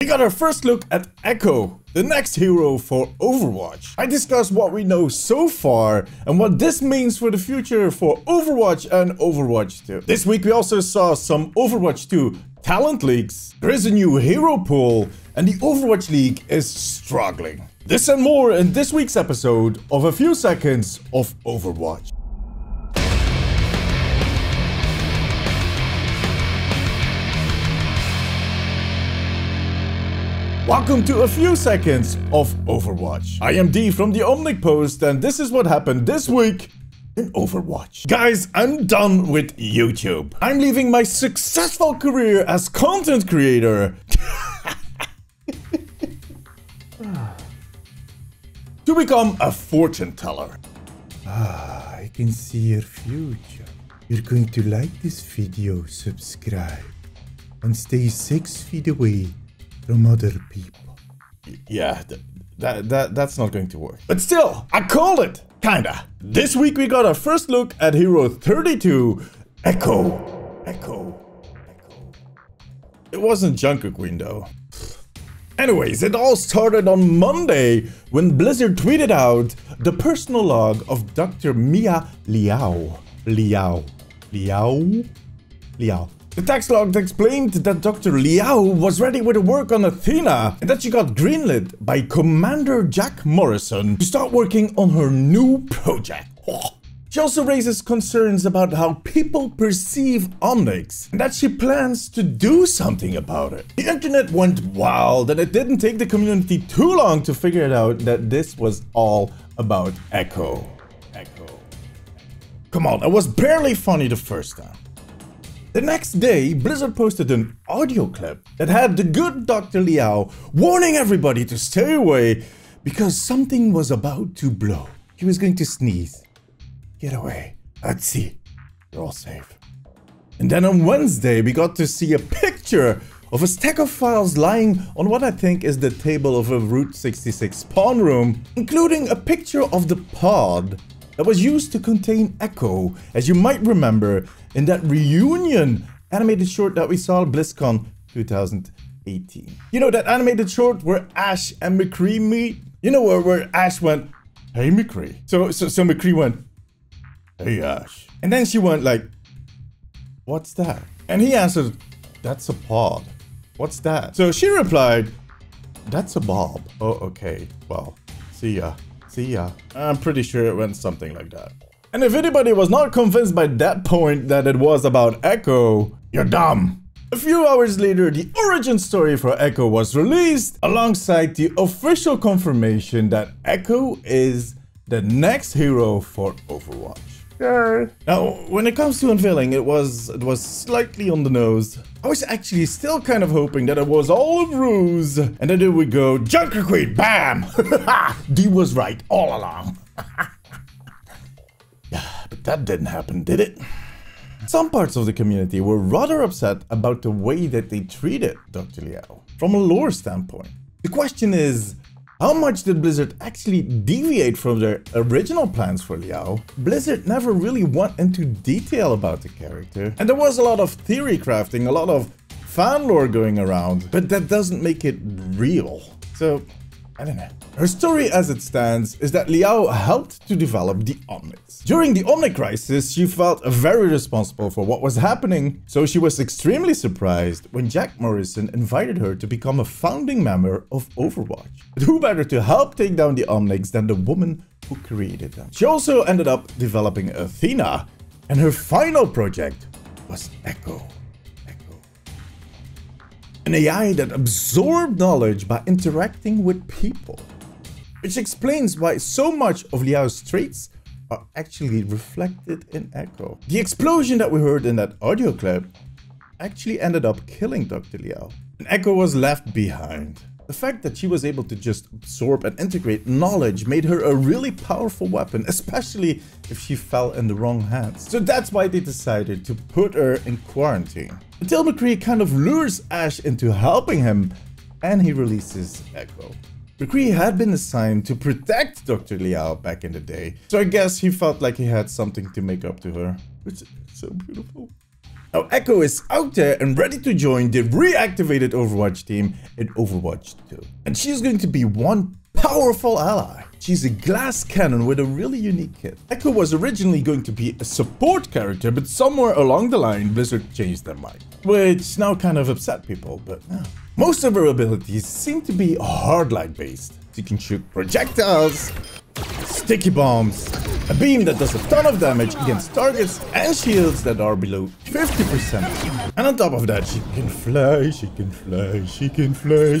We got our first look at Echo, the next hero for Overwatch. I discussed what we know so far and what this means for the future for Overwatch and Overwatch 2. This week we also saw some Overwatch 2 talent leaks, there is a new hero pool, and the Overwatch League is struggling. This and more in this week's episode of A Few Seconds of Overwatch. Welcome to A Few Seconds of Overwatch. I am D from the Omnic Post, and this is what happened this week in Overwatch. Guys, I'm done with YouTube. I'm leaving my successful career as content creator to become a fortune teller. I can see your future. You're going to like this video, subscribe, and stay 6 feet away from other people. Yeah, that's not going to work. But still, I called it! Kinda. This week we got our first look at Hero 32, Echo. It wasn't Junker Queen though. Anyways, it all started on Monday when Blizzard tweeted out the personal log of Dr. Mia Liao. The text log explained that Dr. Liao was ready with her work on Athena and that she got greenlit by Commander Jack Morrison to start working on her new project. She also raises concerns about how people perceive Omnics and that she plans to do something about it. The internet went wild and it didn't take the community too long to figure it out that this was all about Echo. Come on, it was barely funny the first time. The next day, Blizzard posted an audio clip that had the good Dr. Liao warning everybody to stay away because something was about to blow. He was going to sneeze. Get away. Let's see. You're all safe. And then on Wednesday, we got to see a picture of a stack of files lying on what I think is the table of a Route 66 spawn room, including a picture of the pod that was used to contain Echo, as you might remember in that reunion animated short that we saw at BlizzCon 2018. You know, that animated short where Ash and McCree meet? You know where Ash went, "Hey McCree." So McCree went, "Hey Ash." And then she went like, "What's that?" And he answered, "That's a pod." "What's that?" So she replied, "That's a bob." "Oh, okay. Well, see ya. I'm pretty sure it went something like that. And if anybody was not convinced by that point that it was about Echo, you're dumb. A few hours later, the origin story for Echo was released alongside the official confirmation that Echo is the next hero for Overwatch. Yeah. Now, when it comes to unveiling, it was slightly on the nose. I was actually still kind of hoping that it was all a ruse. And then there we go, Junker Queen, bam! D was right all along. Yeah, but that didn't happen, did it? Some parts of the community were rather upset about the way that they treated Dr. Liao from a lore standpoint. The question is, how much did Blizzard actually deviate from their original plans for Liao? Blizzard never really went into detail about the character, and there was a lot of theory crafting, a lot of fan lore going around, but that doesn't make it real. So, I don't know. Her story as it stands is that Liao helped to develop the Omnics. During the Omnic crisis, she felt very responsible for what was happening, so she was extremely surprised when Jack Morrison invited her to become a founding member of Overwatch. But who better to help take down the Omnics than the woman who created them? She also ended up developing Athena, and her final project was Echo. An AI that absorbed knowledge by interacting with people. Which explains why so much of Liao's traits are actually reflected in Echo. The explosion that we heard in that audio clip actually ended up killing Dr. Liao, and Echo was left behind. The fact that she was able to just absorb and integrate knowledge made her a really powerful weapon, especially if she fell in the wrong hands. So that's why they decided to put her in quarantine. Until McCree kind of lures Ash into helping him, and he releases Echo. McCree had been assigned to protect Dr. Liao back in the day, so I guess he felt like he had something to make up to her, which is so beautiful. Now Echo is out there and ready to join the reactivated Overwatch team in Overwatch 2. And she's going to be one powerful ally. She's a glass cannon with a really unique kit. Echo was originally going to be a support character, but somewhere along the line Blizzard changed their mind, which now kind of upset people, but no. Most of her abilities seem to be hardline based. She can shoot projectiles, sticky bombs, a beam that does a ton of damage against targets, and shields that are below 50%. And on top of that, she can fly, she can fly, she can fly.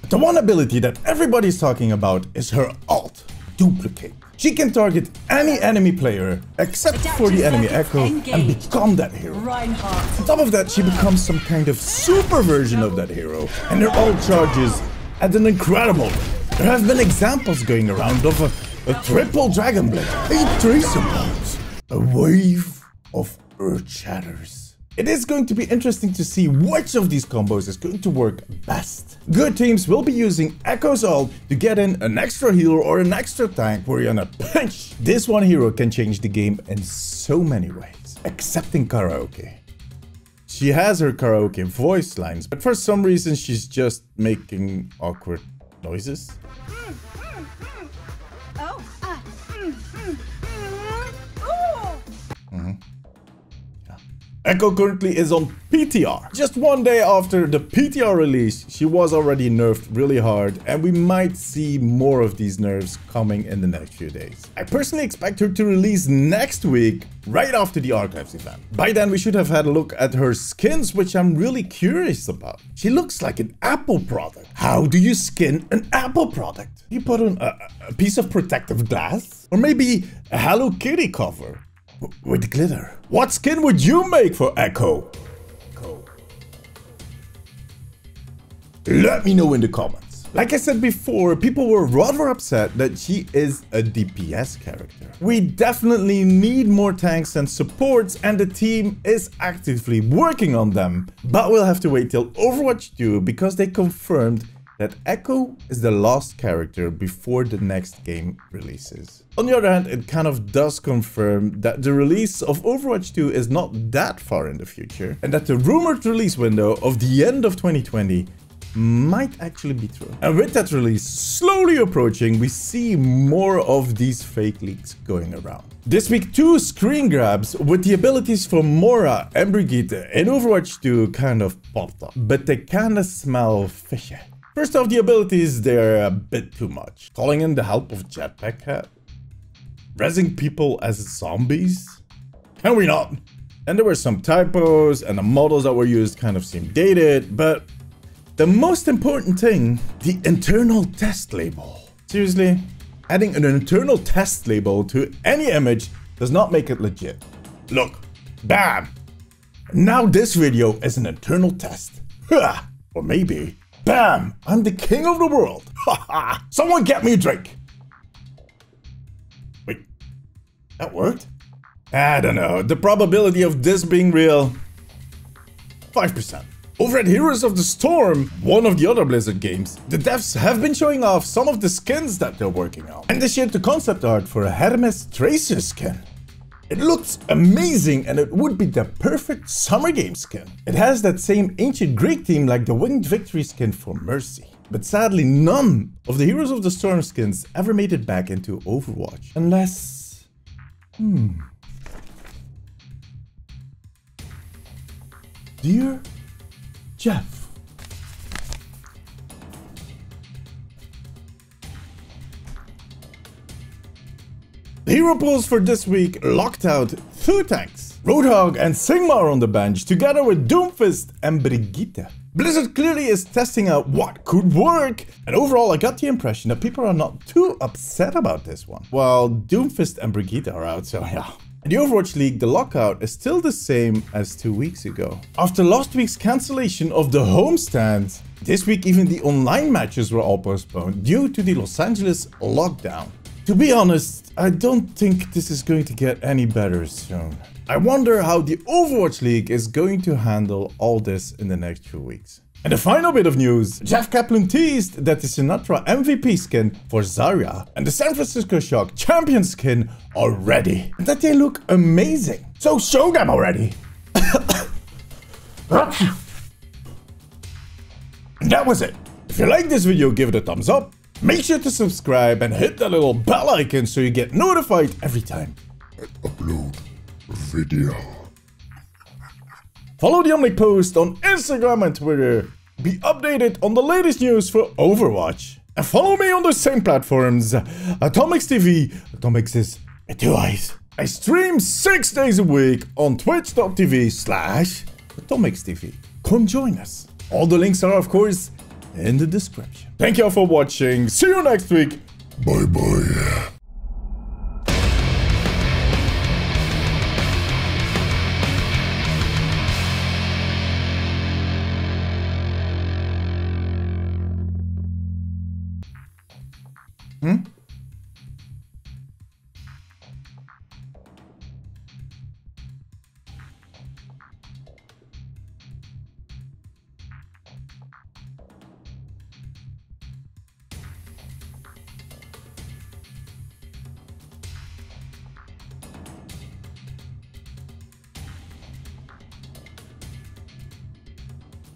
The one ability that everybody's talking about is her ult, Duplicate. She can target any enemy player except for the enemy Echo and become that hero. On top of that, she becomes some kind of super version of that hero, and her ult charges at an incredible rate. There have been examples going around of a triple Dragon Blade, 8 Tracer bombs, a wave of Earth Shatters. It is going to be interesting to see which of these combos is going to work best. Good teams will be using Echo's ult to get in an extra healer or an extra tank where you're in a pinch. This one hero can change the game in so many ways, except in karaoke. She has her karaoke voice lines, but for some reason she's just making awkward noises. Echo currently is on PTR. Just one day after the PTR release, she was already nerfed really hard, and we might see more of these nerfs coming in the next few days. I personally expect her to release next week, right after the Archives event. By then we should have had a look at her skins, which I'm really curious about. She looks like an Apple product. How do you skin an Apple product? You put on a piece of protective glass? Or maybe a Hello Kitty cover? With glitter. What skin would you make for Echo? Let me know in the comments. Like I said before, people were rather upset that she is a DPS character. We definitely need more tanks and supports, and the team is actively working on them. But we'll have to wait till Overwatch 2 because they confirmed that Echo is the last character before the next game releases. On the other hand, it kind of does confirm that the release of Overwatch 2 is not that far in the future, and that the rumored release window of the end of 2020 might actually be true. And with that release slowly approaching, we see more of these fake leaks going around. This week, 2 screen grabs with the abilities for Mora and Brigitte in Overwatch 2 kind of popped up, but they kind of smell fishy. First off, the abilities, they're a bit too much. Calling in the help of Jetpack Cat? Rezzing people as zombies? Can we not? And there were some typos, and the models that were used kind of seemed dated, but the most important thing, the internal test label. Seriously, adding an internal test label to any image does not make it legit. Look, bam! Now this video is an internal test. Or maybe, bam! I'm the king of the world. Someone get me a drink. Wait, that worked? I don't know. The probability of this being real, 5%. Over at Heroes of the Storm, one of the other Blizzard games, the devs have been showing off some of the skins that they're working on. And they shared the concept art for a Hermes Tracer skin. It looks amazing, and it would be the perfect summer game skin. It has that same ancient Greek theme like the Winged Victory skin for Mercy. But sadly, none of the Heroes of the Storm skins ever made it back into Overwatch. Unless... Dear Jeff. The hero pools for this week locked out 2 tanks. Roadhog and Sigma are on the bench, together with Doomfist and Brigitte. Blizzard clearly is testing out what could work, and overall I got the impression that people are not too upset about this one. Well, Doomfist and Brigitte are out, so yeah. In the Overwatch League, the lockout is still the same as 2 weeks ago. After last week's cancellation of the homestand, this week even the online matches were all postponed due to the Los Angeles lockdown. To be honest, I don't think this is going to get any better soon. I wonder how the Overwatch League is going to handle all this in the next few weeks. And the final bit of news, Jeff Kaplan teased that the Sinatra MVP skin for Zarya and the San Francisco Shock champion skin are ready. And that they look amazing. So show them already. And that was it. If you like this video, give it a thumbs up. Make sure to subscribe and hit that little bell icon so you get notified every time I upload video. Follow the Omnic Post on Instagram and Twitter. Be updated on the latest news for Overwatch. And follow me on the same platforms. ATOMIIXTV. ATOMIIX is with 2 eyes. I stream 6 days a week on twitch.tv/ATOMIIXTV. Come join us. All the links are, of course, in the description. Thank you all for watching. See you next week. Bye bye. Hmm?